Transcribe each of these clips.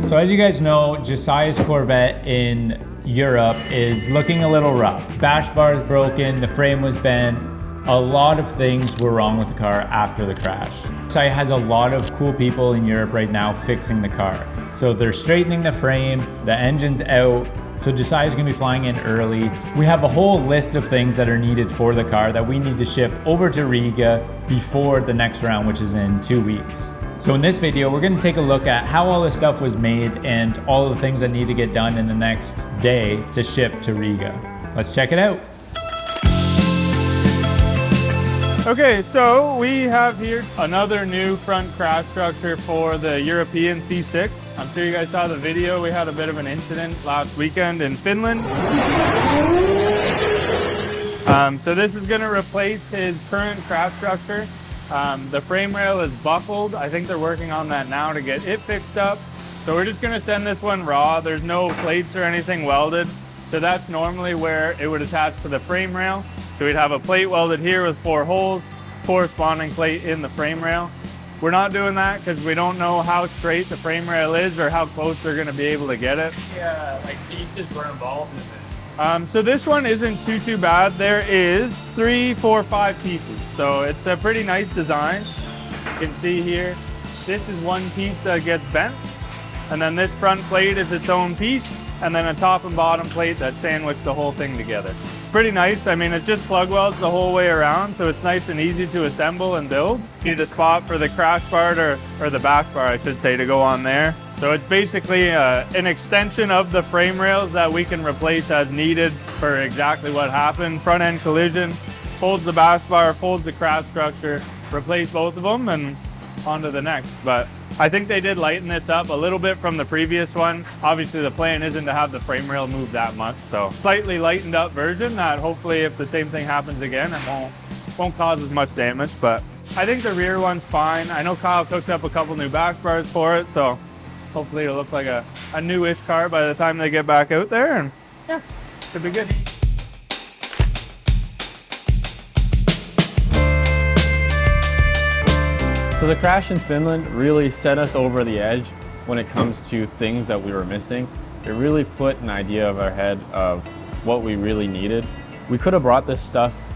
So as you guys know, Josiah's Corvette in Europe is looking a little rough. Bash bar is broken, the frame was bent. A lot of things were wrong with the car after the crash. Josiah has a lot of cool people in Europe right now fixing the car. So they're straightening the frame, the engine's out, so Josiah's gonna be flying in early. We have a whole list of things that are needed for the car that we need to ship over to Riga before the next round, which is in 2 weeks. So in this video, we're gonna take a look at how all this stuff was made and all the things that need to get done in the next day to ship to Riga. Let's check it out. Okay, so we have here another new front crash structure for the European C6. I'm sure you guys saw the video. We had a bit of an incident last weekend in Finland. So this is gonna replace his current crash structure. The frame rail is buckled. I think they're working on that now to get it fixed up. So we're just gonna send this one raw. There's no plates or anything welded. So that's normally where it would attach to the frame rail. So we'd have a plate welded here with 4 holes, corresponding plate in the frame rail. We're not doing that because we don't know how straight the frame rail is or how close they're gonna be able to get it. Yeah, like pieces were involved in this. So this one isn't too bad. There is 3, 4, 5 pieces. So it's a pretty nice design. You can see here, this is one piece that gets bent. And then this front plate is its own piece. And then a top and bottom plate that sandwich the whole thing together. Pretty nice. I mean, it's just plug welds the whole way around. So it's nice and easy to assemble and build. See the spot for the crash bar or the back bar, I should say, to go on there. So it's basically an extension of the frame rails that we can replace as needed for exactly what happened. Front end collision, folds the bash bar, folds the crash structure, replace both of them and on to the next. But I think they did lighten this up a little bit from the previous one. Obviously the plan isn't to have the frame rail move that much. So slightly lightened up version that hopefully if the same thing happens again, it won't cause as much damage. But I think the rear one's fine. I know Kyle cooked up a couple new bash bars for it. So hopefully it'll look like a newish car by the time they get back out there, and yeah, should be good. So the crash in Finland really set us over the edge when it comes to things that we were missing. It really put an idea of our head of what we really needed. We could have brought this stuff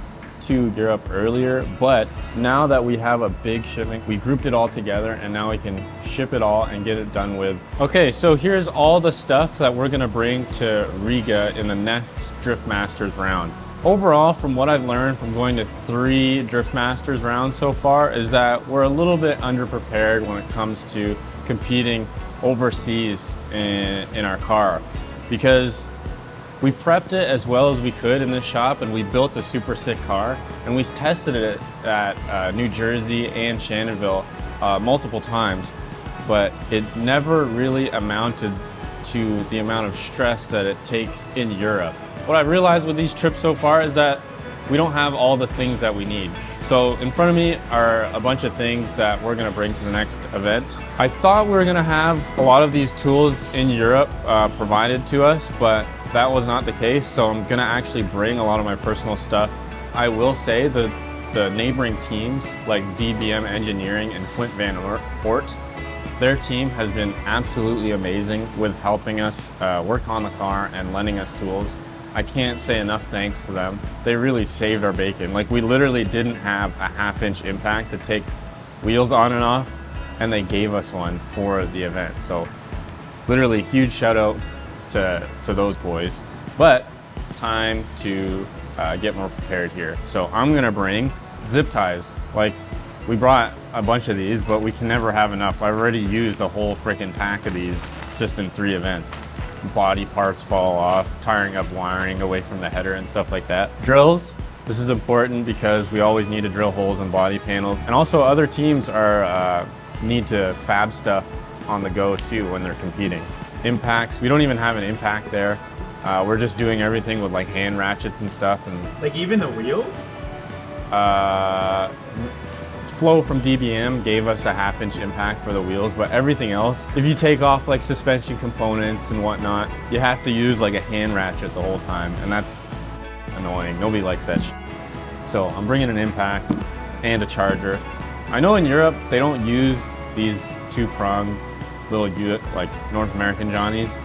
to Europe earlier, but now that we have a big shipment, we grouped it all together and now we can ship it all and get it done with. Okay, so here's all the stuff that we're gonna bring to Riga in the next Drift Masters round. Overall, from what I've learned from going to 3 Drift Masters rounds so far, is that we're a little bit underprepared when it comes to competing overseas in our car, because we prepped it as well as we could in this shop and we built a super sick car and we tested it at New Jersey and Shannonville multiple times, but it never really amounted to the amount of stress that it takes in Europe. What I've realized with these trips so far is that we don't have all the things that we need. So in front of me are a bunch of things that we're gonna bring to the next event. I thought we were gonna have a lot of these tools in Europe provided to us, but that was not the case. So I'm gonna actually bring a lot of my personal stuff. I will say that the neighboring teams like DBM Engineering and Quint Van Oort, their team has been absolutely amazing with helping us work on the car and lending us tools. I can't say enough thanks to them. They really saved our bacon. Like, we literally didn't have a 1/2-inch impact to take wheels on and off, and they gave us one for the event. So literally huge shout out to those boys. But it's time to get more prepared here. So I'm gonna bring zip ties. Like, we brought a bunch of these, but we can never have enough. I've already used a whole freaking pack of these just in 3 events. Body parts fall off, tiring up wiring away from the header and stuff like that. Drills, this is important because we always need to drill holes in body panels. And also other teams need to fab stuff on the go too when they're competing. Impacts, we don't even have an impact there. We're just doing everything with like hand ratchets and stuff. And Like even the wheels? Flo from DBM gave us a 1/2-inch impact for the wheels, but everything else, if you take off like suspension components and whatnot, you have to use like a hand ratchet the whole time, and that's annoying. Nobody likes that shit. So I'm bringing an impact and a charger. I know in Europe they don't use these 2-prong little unit, like North American Johnnies.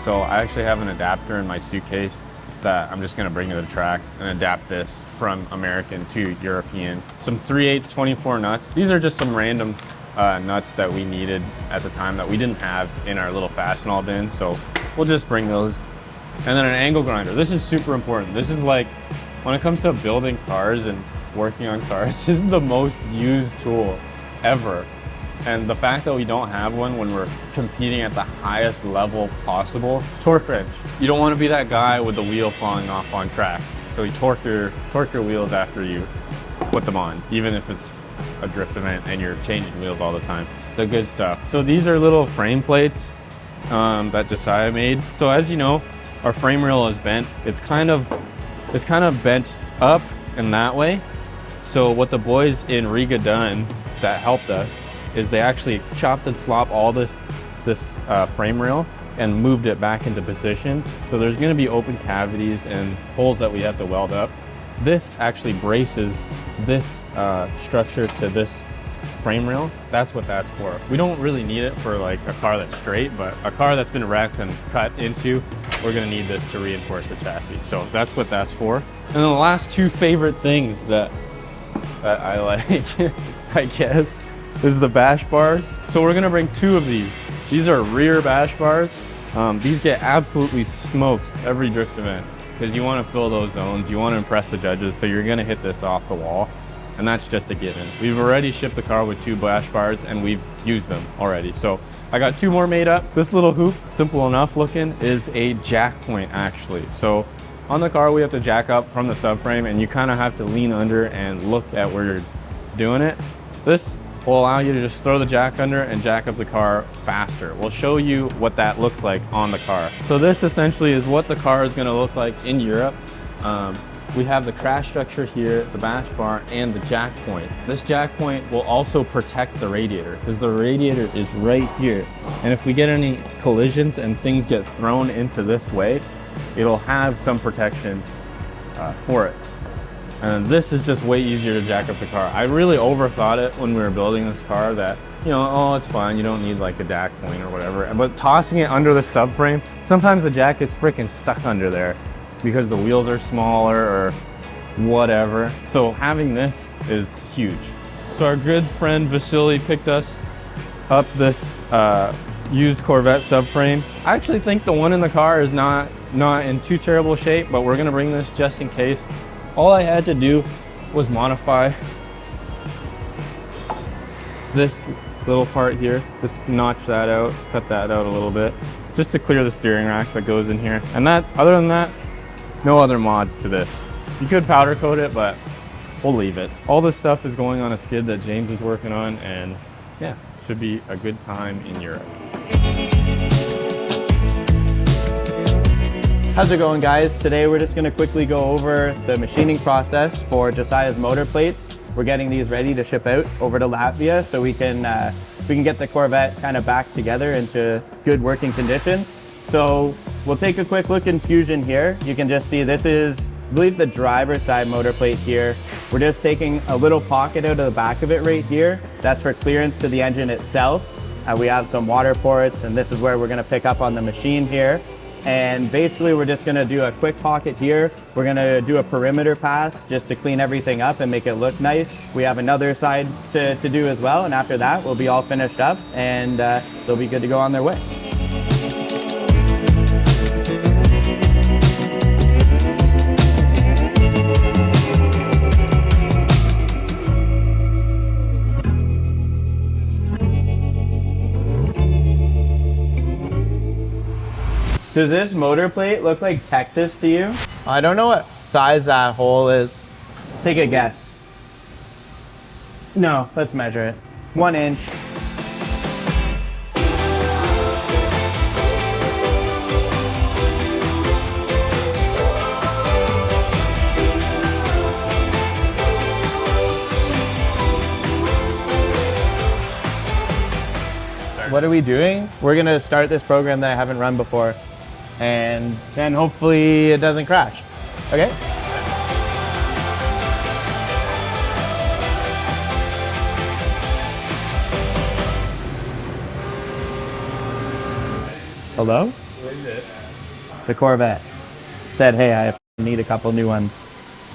So I actually have an adapter in my suitcase that I'm just gonna bring to the track and adapt this from American to European. Some 3/8 24 nuts. These are just some random nuts that we needed at the time that we didn't have in our little Fastenal bin. So we'll just bring those. And then an angle grinder. This is super important. This is like, when it comes to building cars and working on cars, this is the most used tool ever. And the fact that we don't have one when we're competing at the highest level possible. Torque wrench. You don't want to be that guy with the wheel falling off on track. So you torque your wheels after you put them on, even if it's a drift event and you're changing wheels all the time. The good stuff. So these are little frame plates that Josiah made. So as you know, our frame rail is bent. It's kind of bent up in that way. So what the boys in Riga done that helped us is they actually chopped and slopped all this frame rail and moved it back into position. So there's going to be open cavities and holes that we have to weld up. This actually braces this structure to this frame rail. That's what that's for. We don't really need it for like a car that's straight, but a car that's been wrecked and cut into, we're going to need this to reinforce the chassis. So that's what that's for. And then the last two favorite things that I like, I guess, is the bash bars. So we're gonna bring two of these. These are rear bash bars. These get absolutely smoked every drift event because you want to fill those zones. You want to impress the judges, so you're gonna hit this off the wall, and that's just a given. We've already shipped the car with two bash bars, and we've used them already. So I got two more made up. This little hoop, simple enough looking, is a jack point actually. So on the car, we have to jack up from the subframe, and you kind of have to lean under and look at where you're doing it. This will allow you to just throw the jack under and jack up the car faster. We'll show you what that looks like on the car. So this essentially is what the car is going to look like in Europe. We have the crash structure here, the bash bar, and the jack point. This jack point will also protect the radiator because the radiator is right here. And if we get any collisions and things get thrown into this way, it'll have some protection for it. And this is just way easier to jack up the car. I really overthought it when we were building this car that, you know, oh, it's fine, you don't need like a jack point or whatever. But tossing it under the subframe, sometimes the jack gets freaking stuck under there because the wheels are smaller or whatever. So having this is huge. So our good friend Vasily picked us up this used Corvette subframe. I actually think the one in the car is not in too terrible shape, but we're gonna bring this just in case. All I had to do was modify this little part here, just notch that out, cut that out a little bit, just to clear the steering rack that goes in here. And that, other than that, no other mods to this. You could powder coat it, but we'll leave it. All this stuff is going on a skid that James is working on, and yeah, should be a good time in Europe. How's it going, guys? Today we're just going to quickly go over the machining process for Josiah's motor plates. We're getting these ready to ship out over to Latvia so we can get the Corvette kind of back together into good working condition. So we'll take a quick look in Fusion here. You can just see this is, I believe, the driver's side motor plate here. We're just taking a little pocket out of the back of it right here. That's for clearance to the engine itself. We have some water ports, and this is where we're going to pick up on the machine here. And basically we're just gonna do a quick pocket here. We're gonna do a perimeter pass just to clean everything up and make it look nice. We have another side to do as well, and after that we'll be all finished up and they'll be good to go on their way. Does this motor plate look like Texas to you? I don't know what size that hole is. Take a guess. No, let's measure it. 1 inch. What are we doing? We're gonna start this program that I haven't run before, and then hopefully it doesn't crash. Okay? Hello? What is it? The Corvette. Said, hey, I need a couple new ones.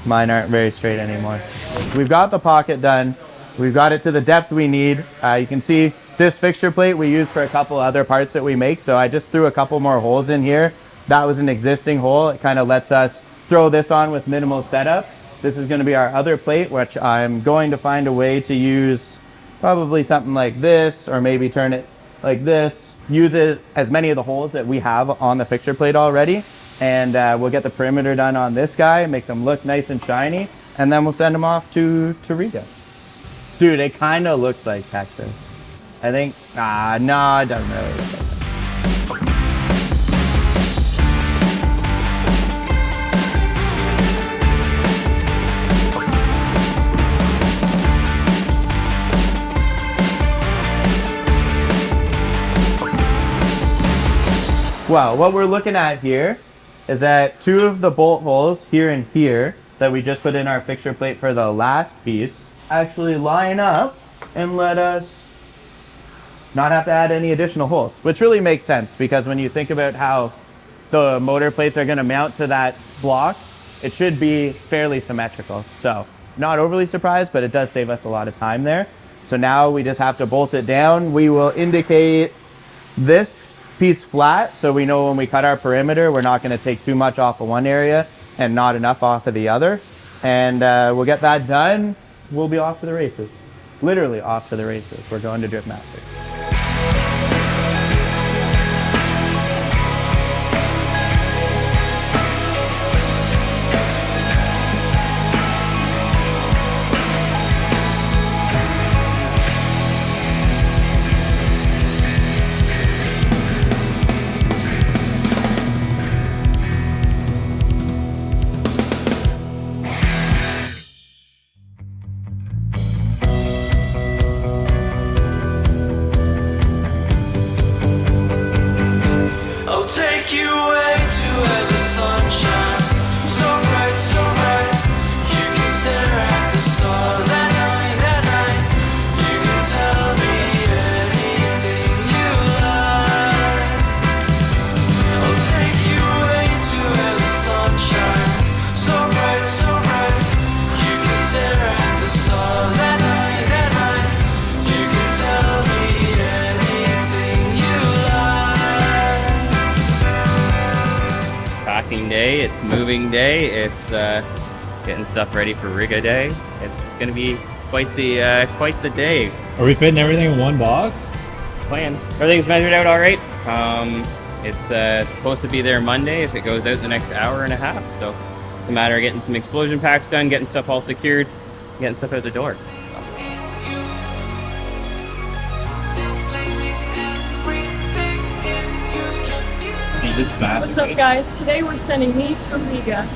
Mine aren't very straight anymore. We've got the pocket done. We've got it to the depth we need. You can see this fixture plate we use for a couple other parts that we make. So I just threw a couple more holes in here. That was an existing hole. It kind of lets us throw this on with minimal setup. This is going to be our other plate, which I'm going to find a way to use probably something like this, or maybe turn it like this. Use it as many of the holes that we have on the fixture plate already. And we'll get the perimeter done on this guy, make them look nice and shiny, and then we'll send them off to Riga. Dude, it kind of looks like Texas. I think, no, it doesn't really look like that. Well, what we're looking at here is that two of the bolt holes here and here that we just put in our fixture plate for the last piece actually line up and let us not have to add any additional holes, which really makes sense because when you think about how the motor plates are going to mount to that block, it should be fairly symmetrical. So not overly surprised, but it does save us a lot of time there. So now we just have to bolt it down. We will indicate this piece flat so we know when we cut our perimeter we're not going to take too much off of one area and not enough off of the other, and we'll get that done. We'll be off to the races, literally off to the races. We're going to Drift Masters. Day, it's moving day, it's getting stuff ready for Riga day. It's gonna be quite the day. Are we fitting everything in one box? Plan. Everything's measured out all right. It's supposed to be there Monday if it goes out the next hour and a half. So it's a matter of getting some explosion packs done, getting stuff all secured, getting stuff out the door. What's up, guys? Today we're sending me to Riga.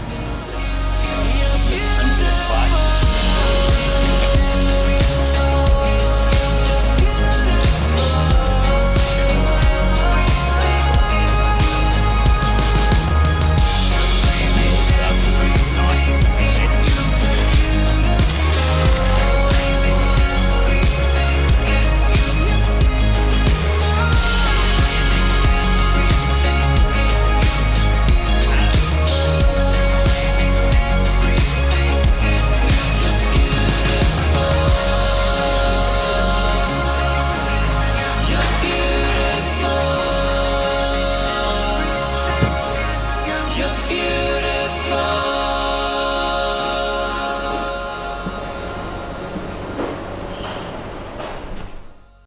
You're beautiful.